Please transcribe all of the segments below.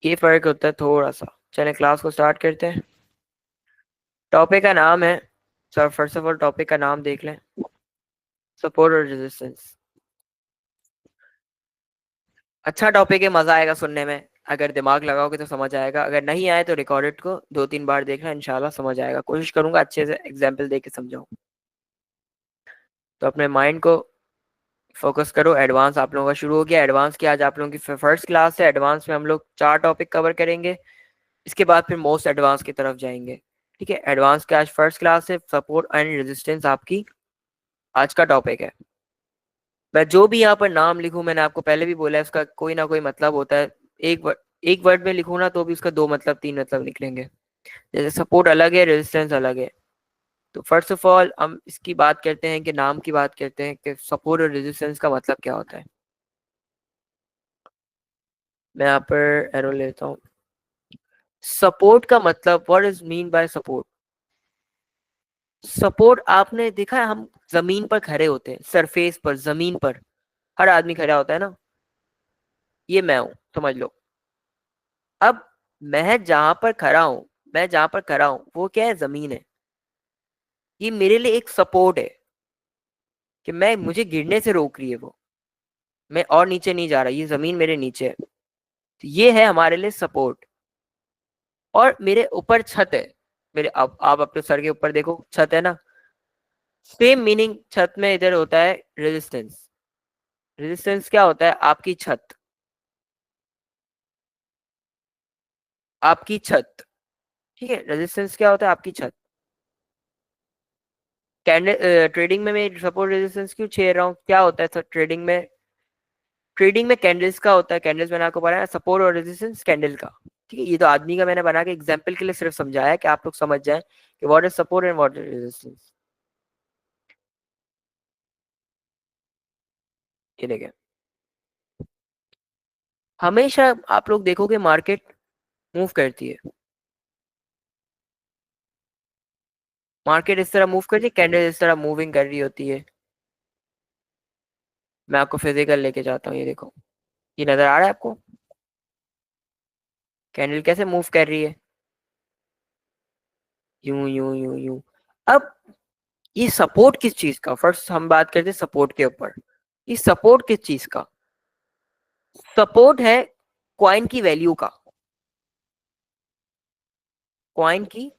ये फर्क होता है थोड़ा सा। चलें क्लास को स्टार्ट करते हैं। टॉपिक का नाम है, sir first of all topic का नाम देख लें, सपोर्ट और रेजिस्टेंस। अच्छा टॉपिक है, मजा आएगा सुनने में। अगर दिमाग लगाओगे तो समझ आएगा, अगर नहीं आए तो रिकॉर्डेड को 2-3 बार देखना, इंशाल्लाह समझ आएगा। कोशिश करूंगा अच्छे से एग्जाम्पल दे के समझाऊं। तो अपने माइंड को फोकस करो। एडवांस आप लोगों का शुरू हो गया। एडवांस की आज आप लोगों की फर्स्ट क्लास है। एडवांस में हम लोग 4 टॉपिक कवर करेंगे। इसके बाद फिर मोस्ट एडवांस की तरफ जाएंगे। ठीक है, एडवांस की आज फर्स्ट क्लास है। सपोर्ट एंड रेजिस्टेंस आपकी आज का टॉपिक है। मैं जो भी यहाँ पर नाम लिखूं, मैंने आपको पहले भी बोला है, उसका कोई ना कोई मतलब होता है। एक वर्ड में लिखूं ना तो भी उसका 2 मतलब 3 मतलब निकलेंगे। जैसे सपोर्ट अलग है, रेजिस्टेंस अलग है। तो फर्स्ट ऑफ ऑल हम इसकी बात करते हैं कि नाम की बात करते हैं कि सपोर्ट और रेजिस्टेंस का मतलब क्या होता है। मैं यहाँ पर एरो लेता हूँ। सपोर्ट का मतलब, what is mean by support. Support आपने देखा है, हम जमीन पर खड़े होते हैं, सरफेस पर, जमीन पर हर आदमी खड़ा होता है ना। ये मैं हूं, समझ लो। अब मैं जहां पर खड़ा हूं वो क्या है, जमीन है। ये मेरे लिए एक सपोर्ट है कि मैं मुझे गिरने से रोक रही है वो। मैं और नीचे नहीं जा रहा, ये जमीन मेरे नीचे है। तो ये है हमारे लिए सपोर्ट। और मेरे ऊपर छत है। मेरे अब आप अपने सर के ऊपर देखो, छत है ना। सेम मीनिंग छत में इधर होता है रेजिस्टेंस। रेजिस्टेंस क्या होता है, आपकी छत। आपकी छत, ठीक है। रेजिस्टेंस क्या होता है, आपकी छत। कैंडल ट्रेडिंग में मैं सपोर्ट रेजिस्टेंस क्यों छेड़ रहा हूँ, क्या होता है ट्रेडिंग में। ट्रेडिंग में कैंडल्स का होता है। कैंडल्स मैंने आपको बताया, सपोर्ट और रेजिस्टेंस कैंडल का। ठीक है, ये तो आदमी का मैंने बना के एग्जांपल के लिए सिर्फ समझाया कि आप लोग समझ जाएं कि what is support and what is resistance. ये देखें, हमेशा आप लोग देखोगे मार्केट मूव करती है। मार्केट इस तरह मूव करती है, कैंडल इस तरह मूविंग कर रही होती है। मैं आपको फिजिकल लेके जाता हूँ, ये देखो। ये नजर आ रहा है आपको, कैंडल कैसे मूव कर रही है, यूं यूं यूं यूं। अब ये सपोर्ट किस चीज का, फर्स्ट हम बात करते हैं सपोर्ट के ऊपर। ये सपोर्ट किस चीज का, सपोर्ट है कॉइन की वैल्यू का। कॉइन की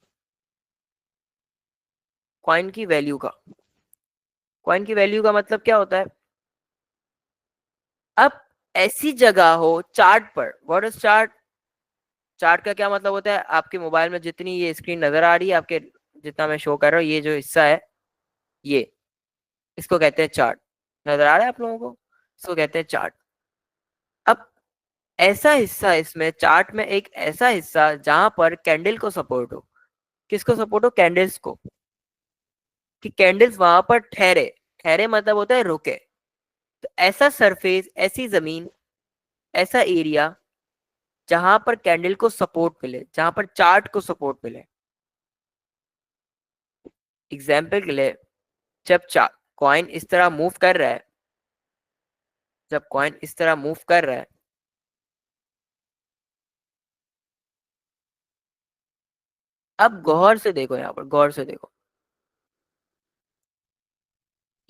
कॉइन की वैल्यू का। कॉइन की वैल्यू का मतलब क्या होता है। अब ऐसी जगह हो चार्ट पर, व्हाट इज चार्ट। चार्ट का क्या मतलब होता है, आपके मोबाइल में जितनी ये स्क्रीन नजर आ रही है आपके, जितना मैं शो कर रहा हूँ, ये जो हिस्सा है, ये, इसको कहते हैं चार्ट। नजर आ रहा है आप लोगों को, इसको कहते हैं चार्ट। अब ऐसा हिस्सा, इसमें चार्ट में एक ऐसा हिस्सा जहां पर कैंडल को सपोर्ट हो। किसको सपोर्ट हो, कैंडल्स को। कि कैंडल्स वहां पर ठहरे। ठहरे मतलब होता है रुके। तो ऐसा सरफेस, ऐसी जमीन, ऐसा एरिया जहां पर कैंडल को सपोर्ट मिले, जहां पर चार्ट को सपोर्ट मिले। एग्जाम्पल के लिए, जब कॉइन इस तरह मूव कर रहा है, जब कॉइन इस तरह मूव कर रहा है, अब गौर से देखो, यहाँ पर गौर से देखो।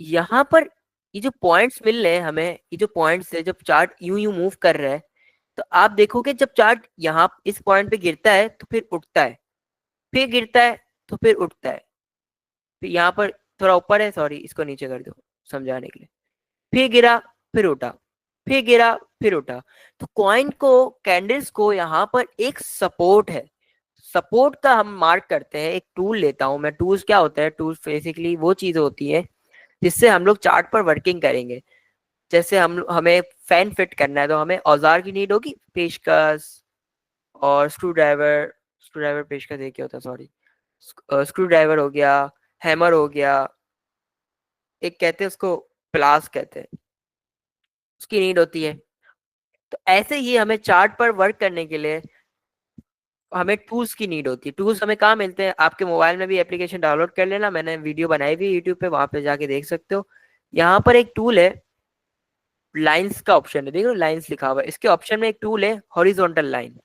यहाँ पर ये जो पॉइंट्स मिल रहे हैं हमें, ये जो पॉइंट्स है, जब चार्ट यूं यूं मूव कर रहा है, तो आप देखोगे जब चार्ट यहाँ इस पॉइंट पे गिरता है तो फिर उठता है, फिर गिरता है तो फिर उठता है। फिर यहाँ पर थोड़ा ऊपर है, सॉरी इसको नीचे कर दो समझाने के लिए। फिर गिरा, फिर उठा, फिर गिरा, फिर उठा। तो कॉइन को, कैंडल्स को यहाँ पर एक सपोर्ट है। सपोर्ट का हम मार्क करते हैं, एक टूल लेता हूं मैं। टूल्स क्या होता है, टूल्स बेसिकली वो चीज होती है जिससे हम लोग चार्ट पर वर्किंग करेंगे। जैसे हमें फैन फिट करना है तो हमें औजार की नीड होगी, पेचकस और स्क्रू ड्राइवर। स्क्रू ड्राइवर पेचकस एक ही होता है, सॉरी। स्क्रू ड्राइवर हो गया, हैमर हो गया, एक कहते हैं उसको प्लास कहते हैं, उसकी नीड होती है। तो ऐसे ही हमें चार्ट पर वर्क करने के लिए हमें टूल्स की नीड होती है। टूल्स हमें कहाँ मिलते हैं, आपके मोबाइल में भी एप्लीकेशन डाउनलोड कर लेना, मैंने वीडियो बनाई हुई यूट्यूब पे, वहां पे जाके देख सकते हो। यहाँ पर एक टूल है, लाइंस का ऑप्शन है, देखो लाइंस लिखा हुआ है। इसके ऑप्शन में एक टूल है हॉरिजॉन्टल लाइन।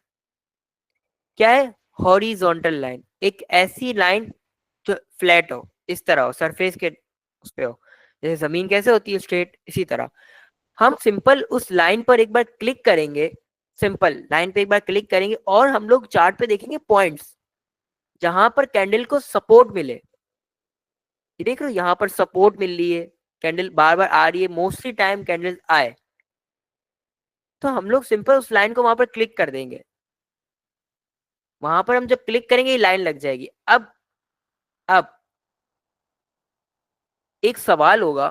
क्या है? हॉरिजॉन्टल लाइन, एक ऐसी लाइन जो फ्लैट हो, इस तरह हो, सरफेस के उस पे हो, जैसे जमीन कैसे होती है स्ट्रेट, इसी तरह। हम सिंपल उस लाइन पर एक बार क्लिक करेंगे, सिंपल लाइन पे एक बार क्लिक करेंगे और हम लोग चार्ट पे देखेंगे पॉइंट्स जहां पर कैंडल को सपोर्ट मिले। ये देख रहे हो, यहाँ पर सपोर्ट मिल रही है, कैंडल बार बार आ रही है, मोस्टली टाइम कैंडल आए, तो हम लोग सिंपल उस लाइन को वहां पर क्लिक कर देंगे। वहां पर हम जब क्लिक करेंगे ये लाइन लग जाएगी। अब एक सवाल होगा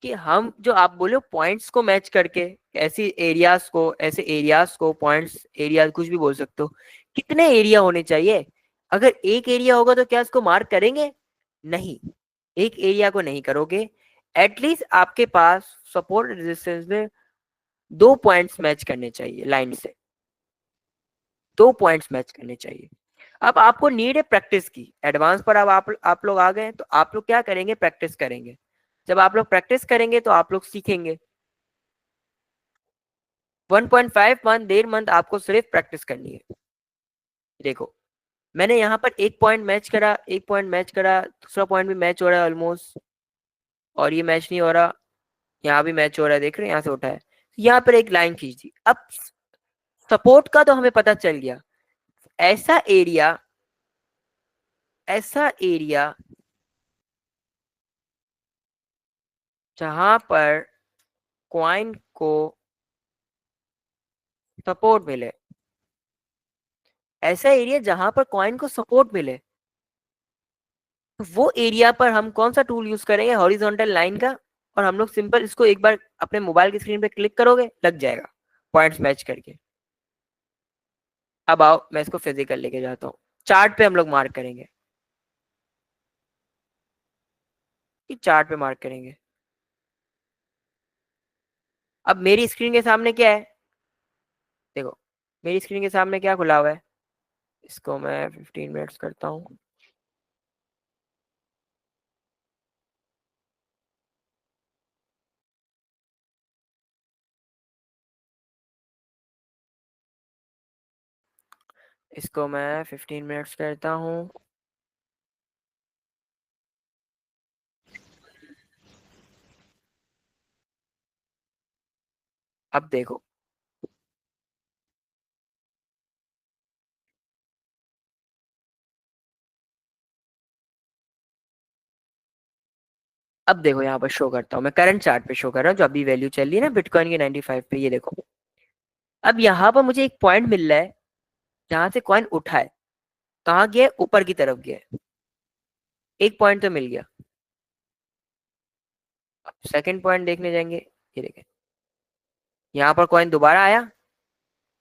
कि हम जो आप बोले पॉइंट्स को मैच करके, ऐसे एरियाज को पॉइंट्स, एरिया कुछ भी बोल सकते हो, कितने एरिया होने चाहिए? अगर एक एरिया होगा तो क्या इसको मार्क करेंगे? नहीं, एक एरिया को नहीं करोगे। एटलीस्ट आपके पास सपोर्ट रेजिस्टेंस में दो पॉइंट्स मैच करने चाहिए लाइन से, दो पॉइंट्स मैच करने चाहिए। अब आपको नीड है प्रैक्टिस की, एडवांस पर अब आप लोग आ गए, तो आप लोग क्या करेंगे? प्रैक्टिस करेंगे। जब आप लोग प्रैक्टिस करेंगे तो आप लोग सीखेंगे। 1.5 मंथ, 1.5 मंथ आपको सिर्फ प्रैक्टिस करनी है। देखो, मैंने यहाँ पर एक पॉइंट मैच करा, एक पॉइंट मैच करा, दूसरा पॉइंट भी मैच हो रहा है ऑलमोस्ट, और ये मैच नहीं हो रहा, यहाँ भी मैच हो रहा है, देख रहे हैं यहाँ से उठा है, यहाँ पर एक लाइन खींच दी। अब सपोर्ट का तो हमें पता चल गया। ऐसा एरिया, ऐसा एरिया जहां पर क्वाइन को सपोर्ट मिले, ऐसा एरिया जहां पर कॉइन को सपोर्ट मिले, तो वो एरिया पर हम कौन सा टूल यूज करेंगे? हॉरिजॉन्टल लाइन का। और हम लोग सिंपल इसको एक बार अपने मोबाइल की स्क्रीन पे क्लिक करोगे, लग जाएगा पॉइंट्स मैच करके। अब आओ मैं इसको फिजिकल लेके जाता हूँ, चार्ट पे हम लोग मार्क करेंगे, चार्ट पे मार्क करेंगे। अब मेरी स्क्रीन के सामने क्या है? देखो, मेरी स्क्रीन के सामने क्या खुला हुआ है? इसको मैं 15 मिनट्स करता हूँ। इसको मैं 15 मिनट्स करता हूँ। अब देखो, अब देखो यहाँ पर शो करता हूँ, मैं करंट चार्ट पे शो कर रहा हूँ, जो अभी वैल्यू चल रही है ना बिटकॉइन की 95 पे, ये देखो। अब यहाँ पर मुझे एक पॉइंट मिल रहा है जहां से कॉइन उठा है, कहाँ गया है? ऊपर की तरफ गया है। एक पॉइंट तो मिल गया। अब सेकंड पॉइंट देखने जाएंगे, ये देखें, यहाँ पर कॉइन दोबारा आया,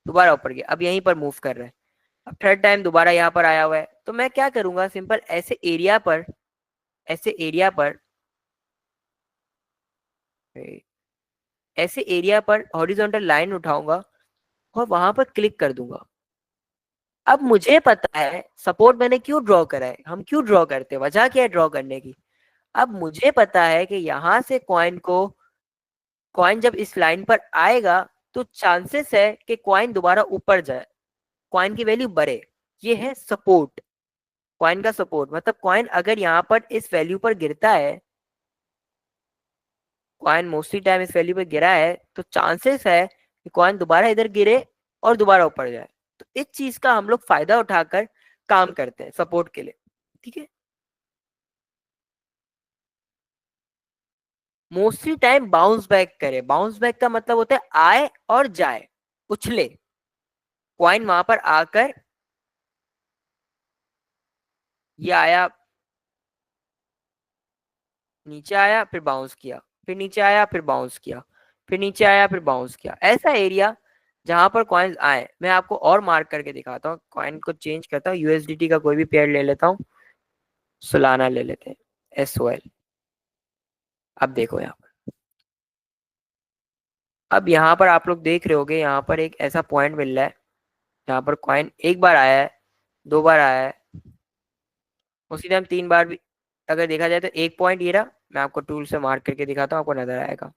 दोबारा ऊपर गया, अब यहीं पर मूव कर रहा है। अब थर्ड टाइम दोबारा यहाँ पर आया हुआ है, तो मैं क्या करूंगा? सिंपल ऐसे एरिया पर, ऐसे एरिया पर, ऐसे एरिया पर हॉरिजॉन्टल लाइन उठाऊंगा और वहां पर क्लिक कर दूंगा। अब मुझे पता है सपोर्ट मैंने क्यों ड्रॉ करा है, हम क्यों ड्रॉ करते हैं, वजह क्या है ड्रॉ करने की। अब मुझे पता है कि यहां से कॉइन जब इस लाइन पर आएगा तो चांसेस है कि कॉइन दोबारा ऊपर जाए, कॉइन की वैल्यू बढ़े। ये है सपोर्ट, कॉइन का सपोर्ट। मतलब कॉइन अगर यहाँ पर इस वैल्यू पर गिरता है, कॉइन मोस्टली टाइम इस वैल्यू पर गिरा है, तो चांसेस है कि कॉइन दोबारा इधर गिरे और दोबारा ऊपर जाए। तो इस चीज का हम लोग फायदा उठाकर काम करते हैं सपोर्ट के लिए। ठीक है, मोस्टली टाइम बाउंस बैक करे। बाउंस बैक का मतलब होता है आए और जाए, उछले। कॉइन वहां पर आकर, ये आया, नीचे आया फिर बाउंस किया, फिर नीचे आया फिर बाउंस किया, फिर नीचे आया फिर बाउंस किया। ऐसा एरिया जहां पर कॉइन्स आए, मैं आपको और मार्क करके दिखाता हूँ। कॉइन को चेंज करता हूँ, यूएसडीटी का कोई भी पेयर ले लेता हूँ, सोलाना ले लेते हैं, SOL। अब देखो यहाँ पर, अब यहाँ पर आप लोग देख रहे होगे, यहाँ पर एक ऐसा पॉइंट मिल रहा है जहाँ पर कॉइन एक बार आया है, दो बार आया है, उसी टाइम तीन बार भी अगर देखा जाए तो। एक पॉइंट ये रहा, मैं आपको टूल से मार्क करके दिखाता हूँ, आपको नजर आएगा।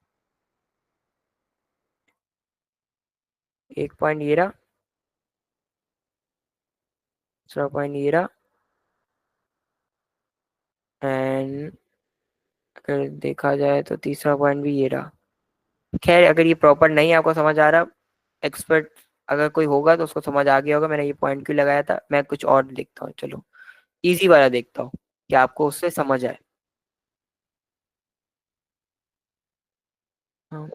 एक पॉइंट ये रहा, दूसरा पॉइंट ये रहा। एंड अगर देखा जाए तो तीसरा पॉइंट भी ये रहा। खैर अगर ये प्रॉपर नहीं आपको समझ आ रहा, एक्सपर्ट अगर कोई होगा तो उसको समझ आ गया होगा मैंने ये पॉइंट क्यों लगाया था। मैं कुछ और देखता हूँ, चलो इजी वाला देखता हूँ कि आपको उससे समझ आए। हाँ,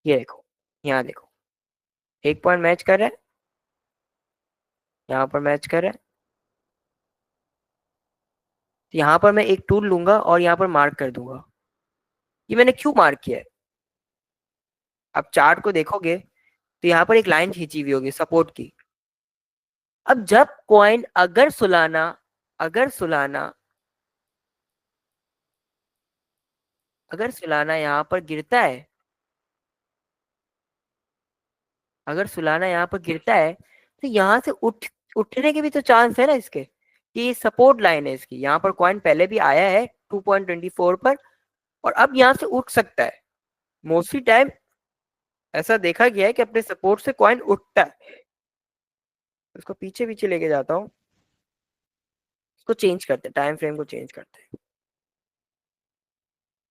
ये देखो, यहाँ देखो, एक पॉइंट मैच कर रहा है, यहाँ पर मैच कर रहा है। तो यहाँ पर मैं एक टूल लूंगा और यहाँ पर मार्क कर दूंगा। ये मैंने क्यों मार्क किया है, आप चार्ट को देखोगे तो यहाँ पर एक लाइन खींची हुई होगी सपोर्ट की। अब जब कॉइन अगर सुलाना अगर सुलाना यहाँ पर गिरता है, अगर सुलाना यहाँ पर गिरता है तो यहाँ से उठने के भी तो चांस है ना इसके, कि ये सपोर्ट लाइन है इसकी। यहाँ पर कॉइन पहले भी आया है 2.24 पर, और अब यहाँ से उठ सकता है। मोस्टली टाइम ऐसा देखा गया है कि अपने सपोर्ट से कॉइन उठता है। उसको पीछे पीछे लेके जाता हूँ, इसको चेंज करते हैं, टाइम फ्रेम को चेंज करते हैं।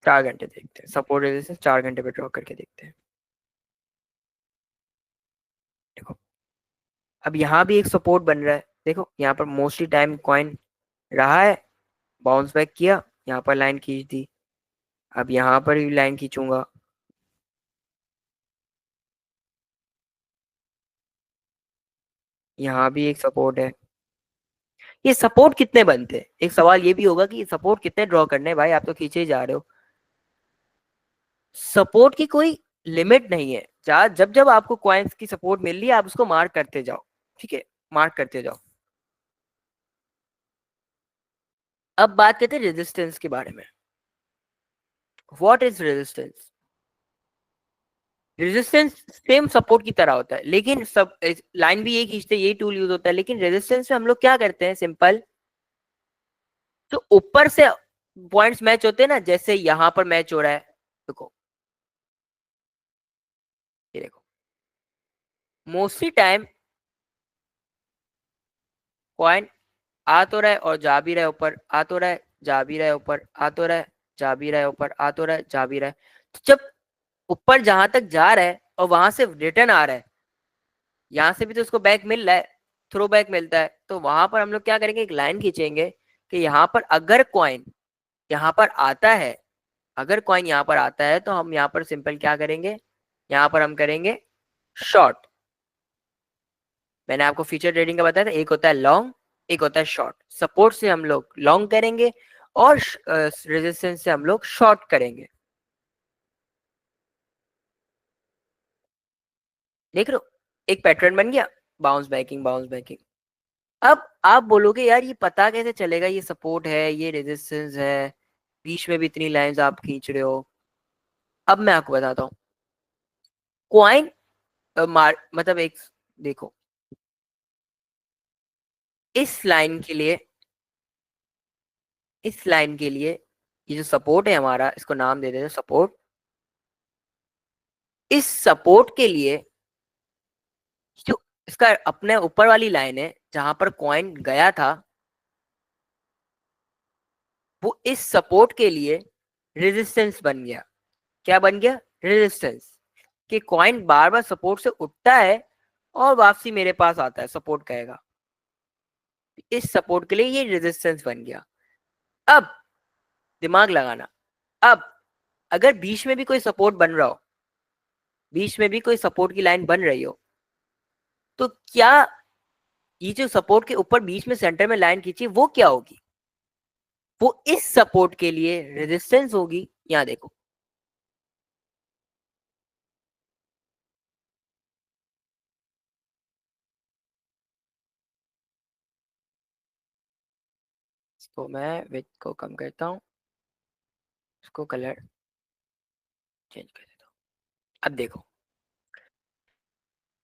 4 घंटे देखते हैं, सपोर्ट रेजिस्टेंस 4 घंटे पे ड्रॉ करके देखते हैं। देखो अब यहाँ भी एक सपोर्ट बन रहा है, देखो यहाँ पर मोस्टली टाइम कॉइन रहा है, बाउंस बैक किया, यहाँ पर लाइन खींच दी। अब यहाँ पर भी लाइन खींचूंगा, यहाँ भी एक सपोर्ट है। ये सपोर्ट कितने बनते हैं, एक सवाल ये भी होगा कि सपोर्ट कितने ड्रॉ करने हैं भाई, आप तो खींचे ही जा रहे हो। सपोर्ट की कोई लिमिट नहीं है, जब जब आपको कॉइन्स की सपोर्ट मिल रही है आप उसको मार्क करते जाओ, ठीक है, मार्क करते जाओ। अब बात करते हैं रेजिस्टेंस के बारे में। What is resistance? Resistance same support की तरह होता है, लेकिन सब लाइन भी यही खींचते हैं, यही टूल यूज होता है, लेकिन रेजिस्टेंस में हम लोग क्या करते हैं, सिंपल, तो ऊपर से पॉइंट्स मैच होते हैं ना, जैसे यहां पर मैच हो रहा है, देखो ये देखो, मोस्टली टाइम कॉइन आ तो रहा है और जा भी रहा है ऊपर, आ तो रहा है, जा भी रहा है ऊपर, आ तो रहा है, जा भी रहा है ऊपर, आ तो रहा है, जा भी रहा है। तो जब ऊपर जहां तक जा रहा है और वहां से रिटर्न आ रहा है, यहाँ से भी तो उसको बैक मिल रहा है, थ्रो बैक मिलता है, तो वहां पर हम लोग क्या करेंगे, एक लाइन खींचेंगे कि यहाँ पर अगर कॉइन यहाँ पर आता है, अगर कॉइन यहाँ पर आता है तो हम यहाँ पर सिंपल क्या करेंगे, यहाँ पर हम करेंगे शॉर्ट। मैंने आपको फीचर ट्रेडिंग का बताया था, एक होता है लॉन्ग, एक होता है शॉर्ट। सपोर्ट से हम लोग लॉन्ग करेंगे और रेजिस्टेंस से हम लोग शॉर्ट करेंगे। देख लो, एक पैटर्न बन गया, बाउंस बैकिंग बाउंस बैकिंग। अब आप बोलोगे यार ये पता कैसे चलेगा, ये सपोर्ट है ये रेजिस्टेंस है, बीच में भी इतनी लाइंस आप खींच रहे हो। अब मैं आपको बताता हूँ, क्वाइन मतलब एक, देखो इस लाइन के लिए, इस लाइन के लिए ये जो सपोर्ट है हमारा, इसको नाम दे देते हैं सपोर्ट। इस सपोर्ट के लिए जो इसका अपने ऊपर वाली लाइन है जहां पर कॉइन गया था, वो इस सपोर्ट के लिए रेजिस्टेंस बन गया। क्या बन गया, रेजिस्टेंस। कि कॉइन बार बार सपोर्ट से उठता है और वापसी मेरे पास आता है, सपोर्ट कहेगा, इस सपोर्ट के लिए ये रेजिस्टेंस बन गया। अब दिमाग लगाना, अब अगर बीच में भी कोई सपोर्ट बन रहा हो, बीच में भी कोई सपोर्ट की लाइन बन रही हो, तो क्या ये जो सपोर्ट के ऊपर बीच में सेंटर में लाइन खींची वो क्या होगी, वो इस सपोर्ट के लिए रेजिस्टेंस होगी। यहाँ देखो, इसको मैं विड्थ को कम करता हूँ, इसको कलर चेंज कर देता हूँ। अब देखो,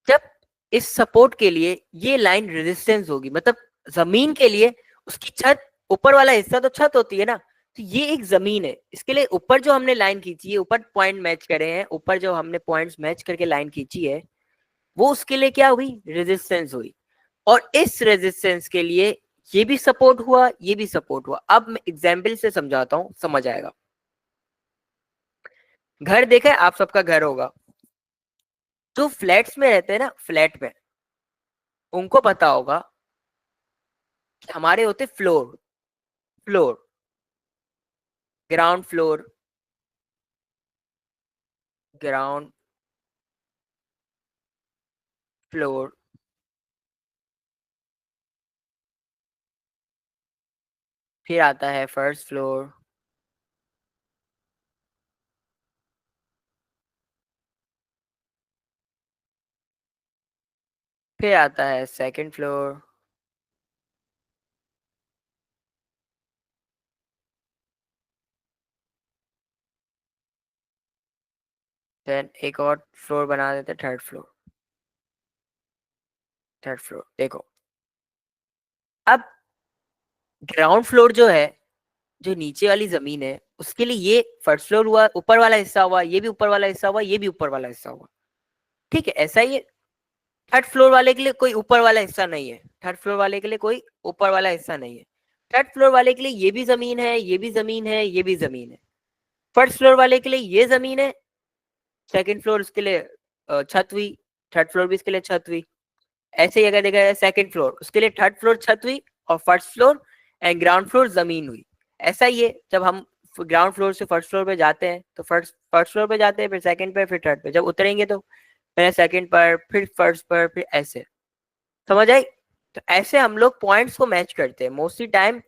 जब इस सपोर्ट के लिए ये लाइन रेजिस्टेंस होगी, मतलब जमीन के लिए उसकी छत, ऊपर वाला हिस्सा तो छत होती है ना, तो ये एक जमीन है, इसके लिए ऊपर जो हमने लाइन खींची है, ऊपर पॉइंट मैच करे हैं, ऊपर जो हमने पॉइंट्स मैच करके लाइन खींची है, वो उसके लिए क्या हुई, रेजिस्टेंस हुई। और इस रेजिस्टेंस के लिए ये भी सपोर्ट हुआ, ये भी सपोर्ट हुआ। अब मैं एग्जाम्पल से समझाता हूं, समझ आएगा। घर देखा है आप, सबका घर होगा। जो फ्लैट्स में रहते हैं ना, फ्लैट में, उनको पता होगा कि हमारे होते floor, floor, ground floor, ground floor, फिर आता है फर्स्ट फ्लोर, फिर आता है सेकंड फ्लोर, देन एक और फ्लोर बना देते हैं, थर्ड फ्लोर। थर्ड फ्लोर देखो, अब ग्राउंड फ्लोर जो है, जो नीचे वाली जमीन है, उसके लिए ये फर्स्ट फ्लोर हुआ, ऊपर वाला हिस्सा हुआ, ये भी ऊपर वाला हिस्सा हुआ, ये भी ऊपर वाला हिस्सा हुआ। ठीक है, ऐसा ही है। थर्ड फ्लोर वाले के लिए कोई ऊपर वाला हिस्सा नहीं है, थर्ड फ्लोर वाले के लिए कोई ऊपर वाला हिस्सा नहीं है। थर्ड फ्लोर वाले के लिए ये भी जमीन है, ये भी जमीन है, ये भी जमीन है। फर्स्ट फ्लोर वाले के लिए ये जमीन है, सेकंड फ्लोर उसके लिए छत हुई, थर्ड फ्लोर भी इसके लिए छत हुई। ऐसे ही अगर देखा जाए सेकंड फ्लोर, उसके लिए थर्ड फ्लोर छत हुई, और first floor and ground floor जमीन हुई। ऐसा ही है, जब हम ग्राउंड फ्लोर से फर्स्ट फ्लोर पे जाते हैं तो फर्स्ट फर्स्ट फ्लोर पे जाते हैं, फिर सेकंड पे, फिर थर्ड पे। जब उतरेंगे तो पहले सेकंड पर, फिर फर्स्ट पर, फिर ऐसे। समझ आई? तो ऐसे हम लोग पॉइंट्स को मैच करते हैं मोस्टली टाइम,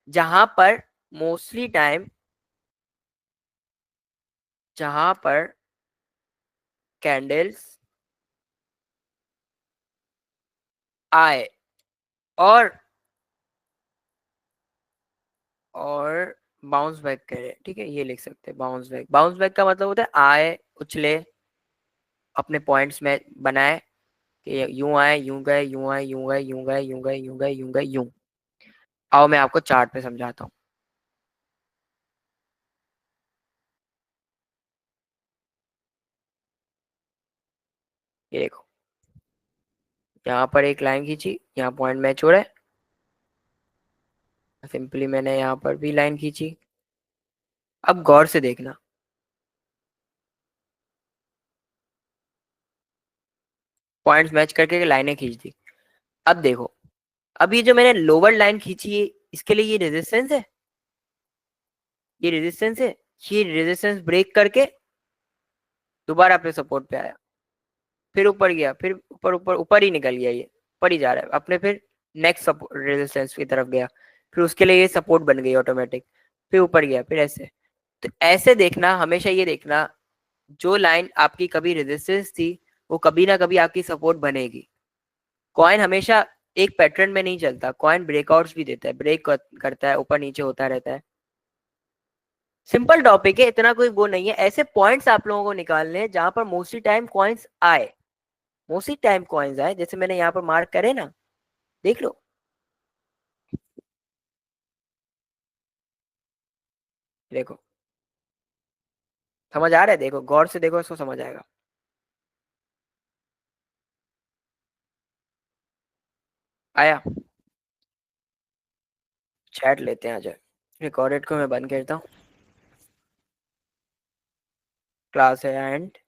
जहां पर मोस्टली टाइम जहां पर कैंडल्स आए और बाउंस बैक करे। ठीक है, ये लिख सकते हैं बाउंस बैक। बाउंस बैक का मतलब होता है आए, उछले, अपने पॉइंट्स में बनाए, कि यूं आए, यूं गए, यूं आए, यूं गए, यूं गए, यूं गए, यूं गए, यूं गए, यूं। आओ मैं आपको चार्ट पे समझाता हूँ। ये देखो, यहाँ पर एक लाइन खींची, यहाँ पॉइंट मैच हो रहा है, सिंपली मैंने यहाँ पर भी लाइन खींची। अब गौर से देखना, पॉइंट्स मैच करके लाइनें खींच दी। अब देखो, अब ये जो मैंने लोअर लाइन खींची है, इसके लिए ये रेजिस्टेंस है, ये रेजिस्टेंस है। ये रेजिस्टेंस ब्रेक करके दोबारा अपने सपोर्ट पे आया, फिर ऊपर गया, फिर ऊपर ऊपर ऊपर ही निकल गया, ये ऊपर ही जा रहा है अपने, फिर नेक्स्ट रेजिस्टेंस की तरफ गया, फिर उसके लिए ये सपोर्ट बन गई ऑटोमेटिक, फिर ऊपर गया, फिर ऐसे। तो ऐसे देखना, हमेशा ये देखना, जो लाइन आपकी कभी रेजिस्टेंस थी, वो कभी ना कभी आपकी सपोर्ट बनेगी। कॉइन हमेशा एक पैटर्न में नहीं चलता, कॉइन ब्रेकआउट्स भी देता है, ब्रेक करता है, ऊपर नीचे होता रहता है। सिंपल टॉपिक है, इतना कोई वो नहीं है। ऐसे पॉइंट्स आप लोगों को निकालने हैं जहां पर मोस्टली टाइम कॉइन्स आए, मोस्टली टाइम कॉइन्स आए, जैसे मैंने यहाँ पर मार्क करे ना, देख लो। देखो, समझ आ रहा है? देखो गौर से देखो, इसको समझ आएगा। आया? चैट लेते हैं, आ जाए। रिकॉर्डेड को मैं बंद करता हूँ, क्लास है एंड